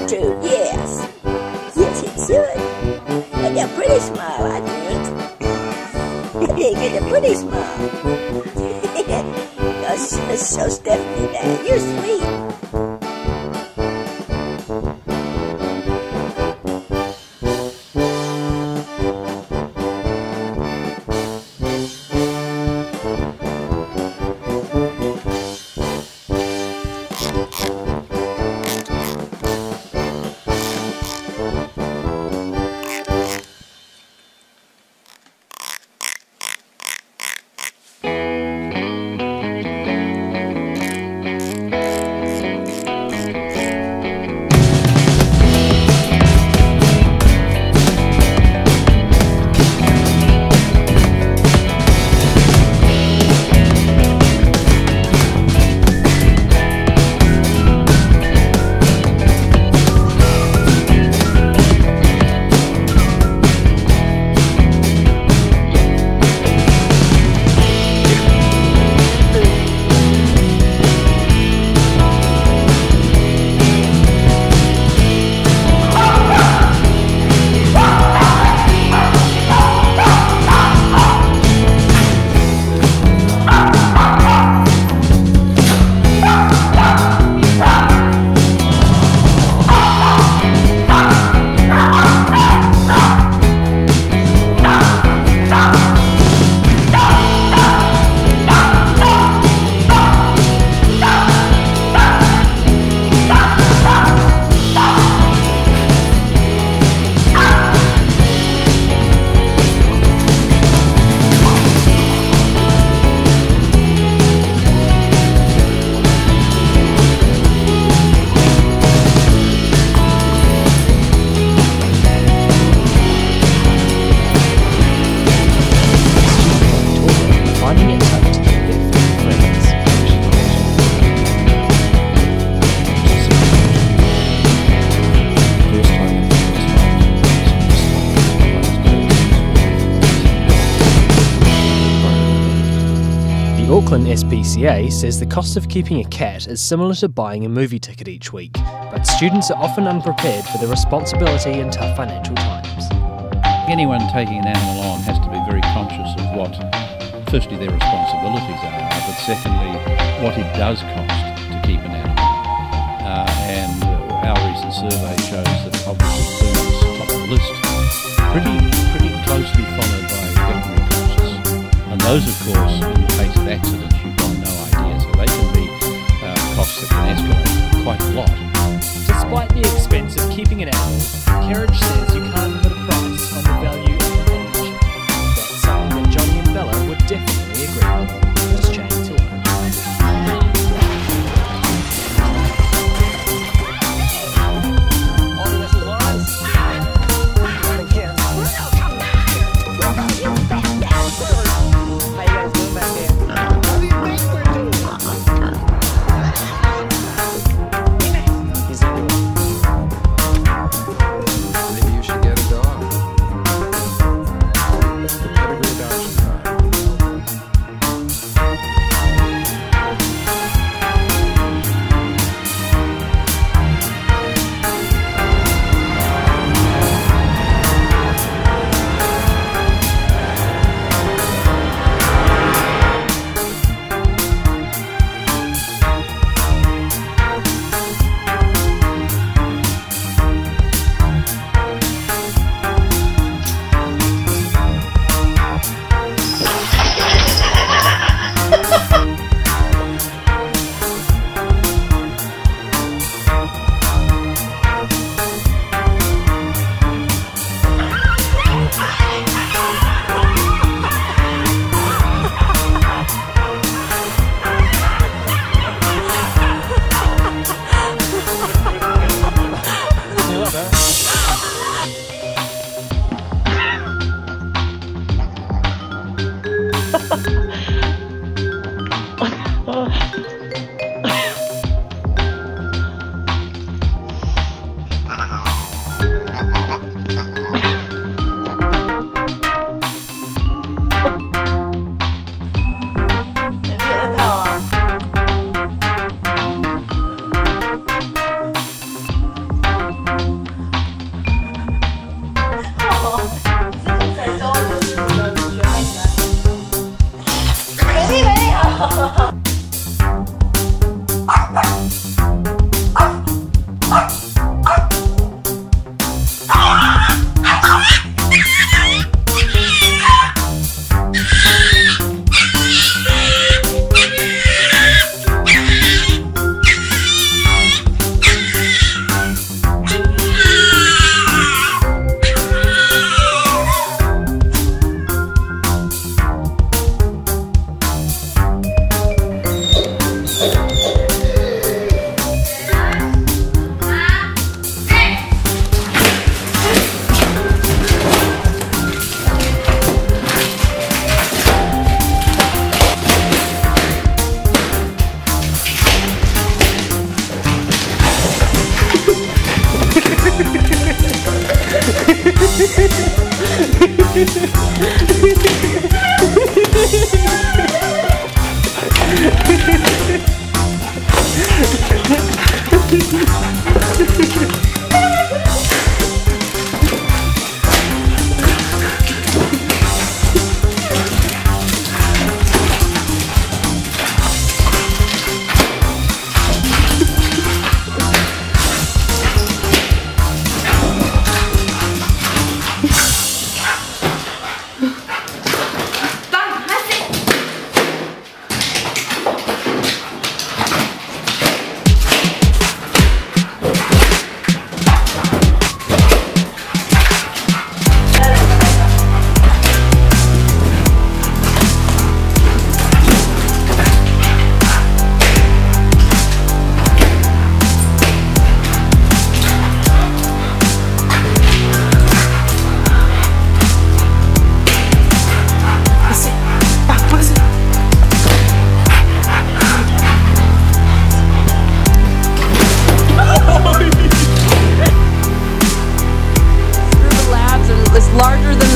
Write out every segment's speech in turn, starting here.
true, yes. Yes, it should. And a pretty smile, I think. They get a pretty smile. So Stephanie, Dad, you're sweet. Auckland SPCA says the cost of keeping a cat is similar to buying a movie ticket each week, but students are often unprepared for the responsibility in tough financial times. Anyone taking an animal on has to be very conscious of what, firstly, their responsibilities are, but secondly, what it does cost to keep an animal. And our recent survey shows that obviously food is top of the list, pretty closely followed by veterinary costs. And those, of course, in the case of accidents, you've got no idea, so they can be costs that can escalate quite a lot. Despite the expense of keeping an animal, Carriage says you can't put a price on the value of the image. That's something that Johnny and Bella would definitely agree with. Just change to it.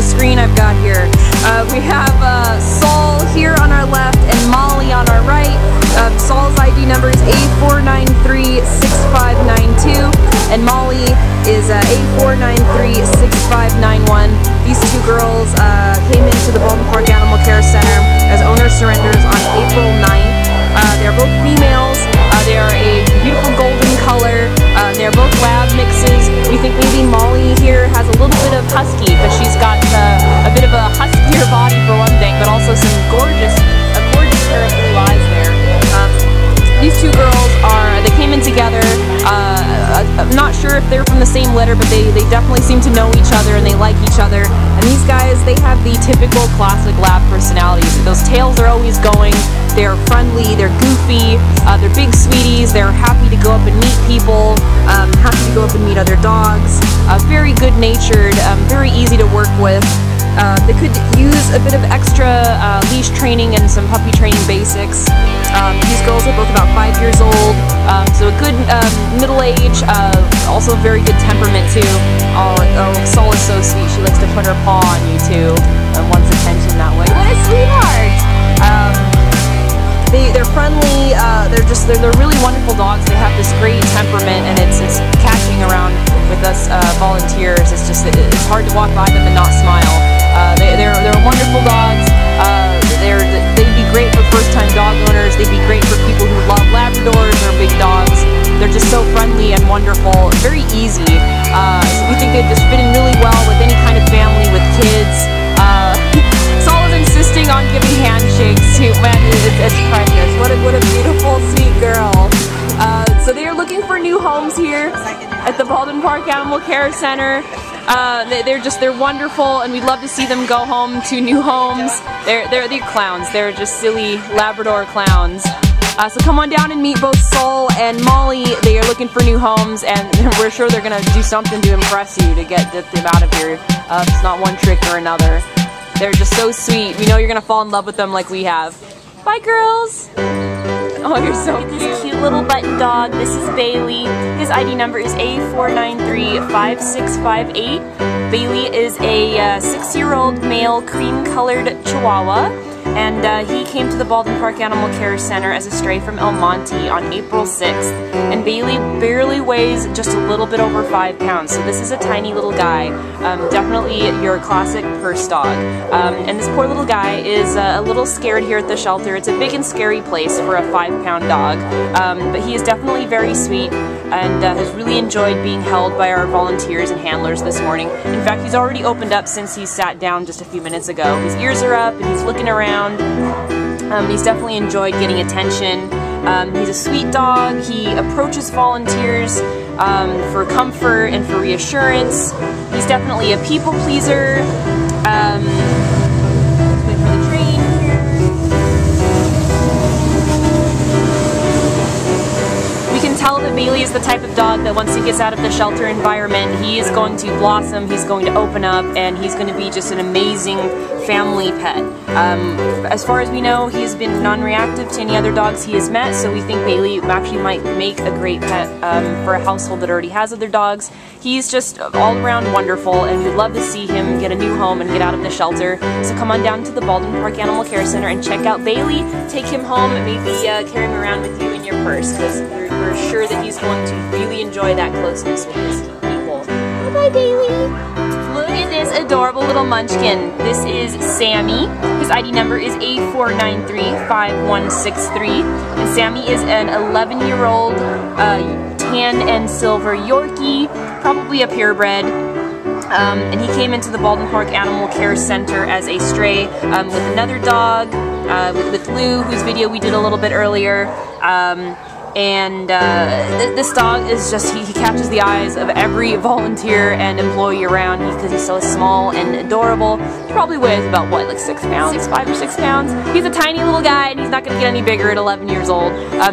The screen I've got here. We have Saul here on our left and Molly on our right. Saul's ID number is A4936592 and Molly is A4936591. These two girls came into the Baldwin Park Animal Care Center as owner surrenders on April 9th. They're both females. They are a beautiful golden color. They're both lab mixes. We think maybe Molly here has a little bit of husky because she's got a bit of a huskier body for one thing, but also some a gorgeous pair of blue eyes there. These two girls they came in together. I'm not sure if they're from the same litter, but they definitely seem to know each other and they like each other. And these guys, they have the typical classic lab personalities. Those tails are always going. They're friendly, they're goofy, they're big sweeties, they're happy to go up and meet people, happy to go up and meet other dogs, very good-natured, very easy to work with. They could use a bit of extra leash training and some puppy training basics. These girls are both about 5 years old, so a good middle age, also very good temperament too. Oh, Saul is so sweet, she likes to put her paw on you too, and wants attention that way. What a sweetheart! They're friendly, they're really wonderful dogs. They have this great temperament, and it's catching around with us volunteers. It's hard to walk by them and not smile. They're wonderful dogs. They'd be great for first-time dog owners. They'd be great for people who love Labradors or big dogs. They're just so friendly and wonderful, very easy. So we think they'd just fit in really well with any kind of family with kids. Saul is insisting on giving handshakes too. Man, it's precious. What a beautiful, sweet girl. So they are looking for new homes here at the Baldwin Park Animal Care Center. They're wonderful, and we'd love to see them go home to new homes. They're clowns. They're just silly Labrador clowns. So come on down and meet both Saul and Molly. They are looking for new homes, and we're sure they're gonna do something to impress you to get them out of here. It's not one trick or another. They're just so sweet. We know you're gonna fall in love with them like we have. Bye, girls. Oh, you're so cute. This cute little button dog. This is Bailey. His ID number is A4935658. Bailey is a 6-year-old male cream-colored Chihuahua. and he came to the Baldwin Park Animal Care Center as a stray from El Monte on April 6th. And Bailey barely weighs just a little bit over 5 pounds, so this is a tiny little guy. Definitely your classic purse dog. And this poor little guy is a little scared here at the shelter. It's a big and scary place for a 5-pound dog, but he is definitely very sweet and has really enjoyed being held by our volunteers and handlers this morning. In fact, he's already opened up since he sat down just a few minutes ago. His ears are up and he's looking around. He's definitely enjoyed getting attention. He's a sweet dog. He approaches volunteers for comfort and for reassurance. He's definitely a people pleaser. Let's wait for the train here. We can tell that Bailey is the type of dog that once he gets out of the shelter environment, he is going to blossom, he's going to open up, and he's going to be just an amazing family pet. As far as we know, he's been non-reactive to any other dogs he has met, so we think Bailey actually might make a great pet for a household that already has other dogs. He's just all around wonderful, and we'd love to see him get a new home and get out of the shelter. So come on down to the Baldwin Park Animal Care Center and check out Bailey. Take him home and maybe carry him around with you in your purse, because we're sure that he's going to really enjoy that closeness with his people. Bye-bye, Bailey! Look at this adorable little munchkin. This is Sammy. His ID number is A4935163. And Sammy is an 11-year-old tan and silver Yorkie, probably a purebred. And he came into the Baldwin Park Animal Care Center as a stray with another dog, with Lou, whose video we did a little bit earlier. This dog is just, he catches the eyes of every volunteer and employee around because he's so small and adorable. He probably weighs about, what, like 6 pounds? 5 or 6 pounds? He's a tiny little guy and he's not going to get any bigger at 11 years old.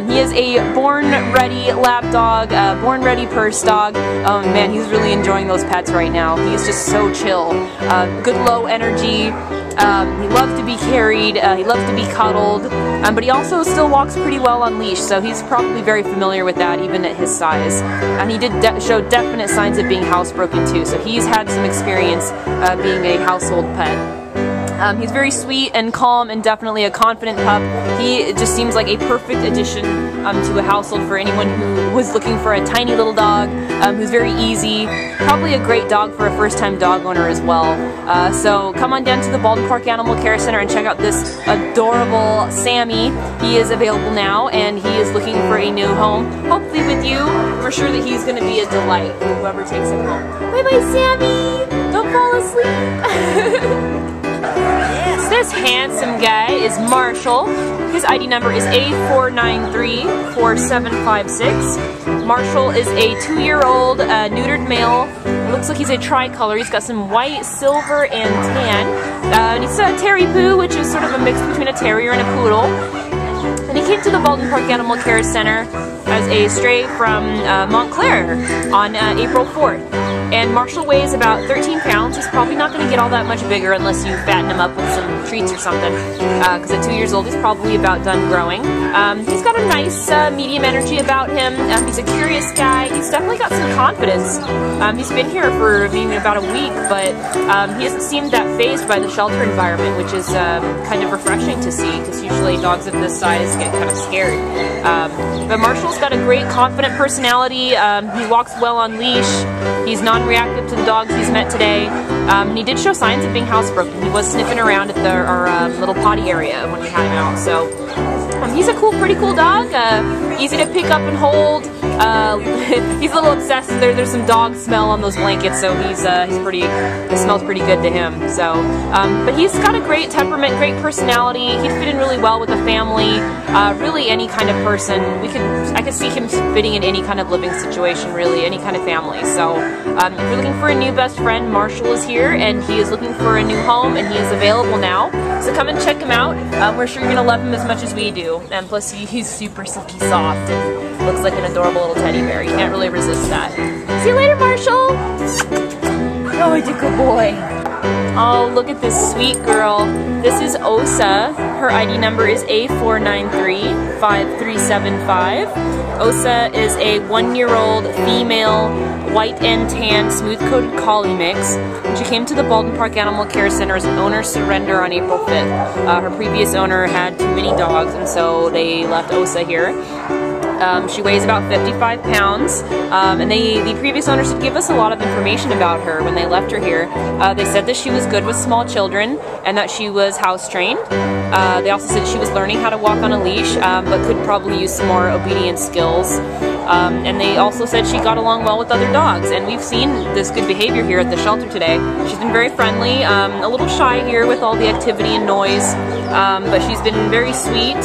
He is a born-ready lap dog, born-ready purse dog. Oh man, he's really enjoying those pets right now. He's just so chill. Good low energy. He loves to be carried, he loves to be cuddled, but he also still walks pretty well on leash, so he's probably very familiar with that even at his size. And he did show definite signs of being housebroken too, so he's had some experience being a household pet. He's very sweet and calm and definitely a confident pup. He just seems like a perfect addition to a household for anyone who was looking for a tiny little dog who's very easy. Probably a great dog for a first-time dog owner as well. So come on down to the Baldwin Park Animal Care Center and check out this adorable Sammy. He is available now and he is looking for a new home. Hopefully with you, we're sure that he's going to be a delight for whoever takes him home. Bye-bye, Sammy! Don't fall asleep! This handsome guy is Marshall. His ID number is A4934756. Marshall is a 2-year-old neutered male. It looks like he's a tricolor. He's got some white, silver, and tan. And he's a Terry Poo, which is sort of a mix between a terrier and a poodle. And he came to the Baldwin Park Animal Care Center as a stray from Montclair on April 4th. And Marshall weighs about 13 pounds. He's probably not going to get all that much bigger unless you fatten him up with some treats or something. Because at 2 years old, he's probably about done growing. He's got a nice medium energy about him. He's a curious guy. He's definitely got some confidence. He's been here for maybe about a week, but he doesn't seem that fazed by the shelter environment, which is kind of refreshing to see, because usually dogs of this size get kind of scared. But Marshall's got a great, confident personality. He walks well on leash. He's non-reactive to the dogs he's met today. He did show signs of being housebroken. He was sniffing around at our little potty area when we had him out. So he's a pretty cool dog. Easy to pick up and hold. He's a little obsessed. There's some dog smell on those blankets, so it smells pretty good to him. So, but he's got a great temperament, great personality. He'd fit in really well with a family. Really, any kind of person. I could see him fitting in any kind of living situation. Really, any kind of family. So, if you're looking for a new best friend, Marshall is here, and he is looking for a new home, and he is available now. So come and check him out. We're sure you're gonna love him as much as we do. And plus, he's super silky soft and looks like an adorable little teddy bear. You can't really resist that. See you later, Marshall! Oh, he's a good boy. Oh, look at this sweet girl. This is Osa. Her ID number is A4935375. Osa is a 1-year-old female white and tan smooth-coated collie mix. She came to the Baldwin Park Animal Care Center as an owner surrender on April 5th. Her previous owner had too many dogs, and so they left Osa here. She weighs about 55 pounds, and the previous owners did give us a lot of information about her when they left her here. They said that she was good with small children and that she was house trained. They also said she was learning how to walk on a leash, but could probably use some more obedience skills. And they also said she got along well with other dogs, and we've seen this good behavior here at the shelter today. She's been very friendly, a little shy here with all the activity and noise, but she's been very sweet,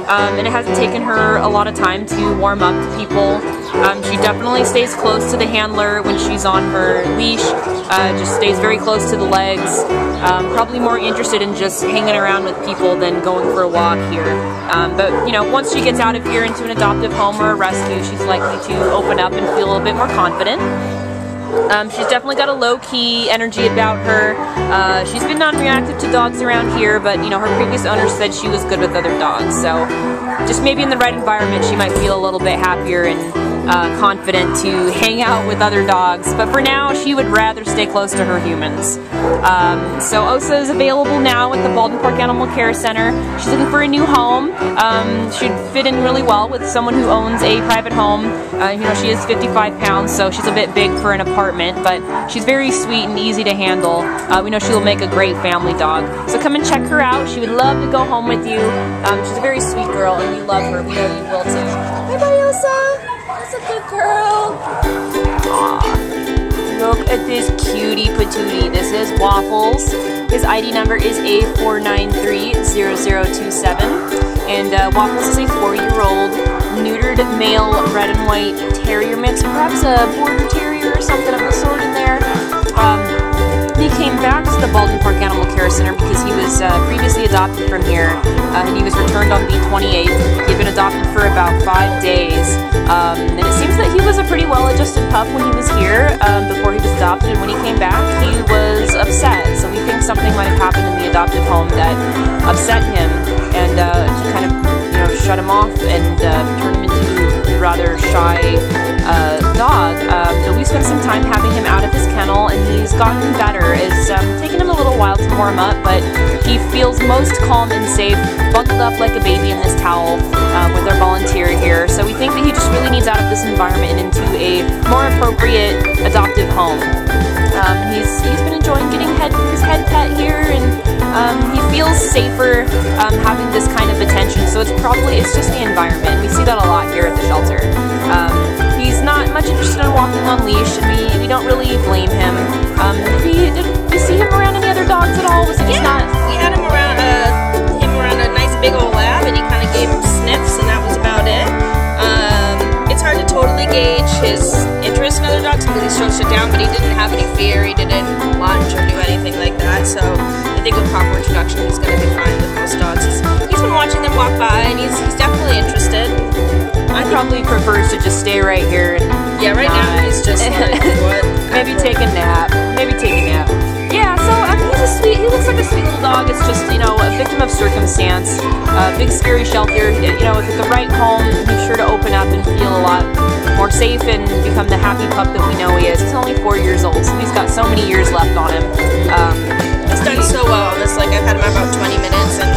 and it hasn't taken her a lot of time to warm up to people. She definitely stays close to the handler when she's on her leash, just stays very close to the legs, probably more interested in just hanging around with people than going for a walk here. But you know, once she gets out of here into an adoptive home or a rescue, she's likely to open up and feel a little bit more confident. She's definitely got a low-key energy about her. She's been non-reactive to dogs around here, but you know, her previous owner said she was good with other dogs, so just maybe in the right environment she might feel a little bit happier and confident to hang out with other dogs, but for now she would rather stay close to her humans. So Osa is available now at the Baldwin Park Animal Care Center. She's looking for a new home. She'd fit in really well with someone who owns a private home. You know, she is 55 pounds, so she's a bit big for an apartment, but she's very sweet and easy to handle. We know she will make a great family dog. So come and check her out. She would love to go home with you. She's a very sweet girl, and we love her. We know you will too. Bye-bye, Osa. That's a good girl. Aww. Look at this cutie patootie. This is Waffles. His ID number is A4930027. And Waffles is a 4-year-old neutered male red and white terrier mix, or perhaps a border terrier or something of the sort in there. He came back to the Baldwin Park Animal Care Center because he was previously adopted from here, and he was returned on the 28th. He'd been adopted for about 5 days, and it seems that he was a pretty well-adjusted pup when he was here before he was adopted, and when he came back he was upset, so we think something might have happened in the adoptive home that upset him and kind of, you know, shut him off and turned him into a rather shy dog. So we spent some time having him out of his kennel, and he's gotten better. It's taken him a little while to warm up, but he feels most calm and safe, bundled up like a baby in this towel with our volunteer here. So we think that he just really needs out of this environment and into a more appropriate adoptive home. He's been enjoying getting his head pet here, and he feels safer having this kind of attention. So it's just the environment. We see that a lot here at the shelter. He's not much interested in walking on leash, and we don't really blame him. Did we see him around any other dogs at all? Was it just not? We had him around a nice big old lab, and he kind of gave him sniffs, and that was about it. It's hard to totally gauge his interest in other dogs because he still sit down, but he didn't have any fear. He didn't lunge or do anything like that. So I think with proper introduction, he's going to be fine with most dogs. He's been watching them walk by, and he's definitely interested. I probably prefers to just stay right here. And yeah, right now he's just like, what? Maybe take a nap. Yeah, so he looks like a sweet little dog. It's just, you know, a victim of circumstance. Big scary shelter. You know, with the right home, he's sure to open up and feel a lot more safe and become the happy pup that we know he is. He's only 4 years old, so he's got so many years left on him. He's done so well on this. Like, I've had him about 20 minutes, and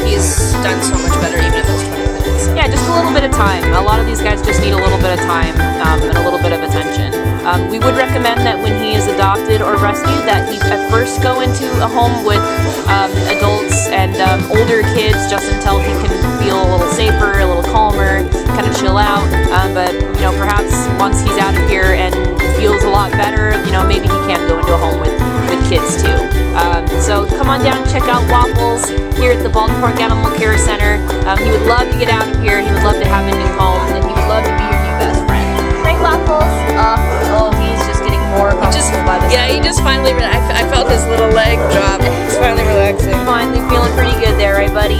he's done so much better even in those 20 minutes. Yeah, just a little bit of time. A lot of these guys just need a little bit of time and a little bit of attention. We would recommend that when he is adopted or rescued that he at first go into a home with adults and older kids just until he can feel a little safer, a little calmer, kind of chill out. But, you know, perhaps once he's out of here and feels a lot better, you know, maybe he can go into a home with kids too. So come on down and check out Waffles here at the Baldwin Park Animal Care Center. He would love to get out of here. He would love to have a new home, and he would love to be your new best friend. Right, Waffles? Oh, he's just getting more comfortable by the he just finally, I felt his little leg drop. He's finally relaxing. Finally feeling pretty good there, right, buddy?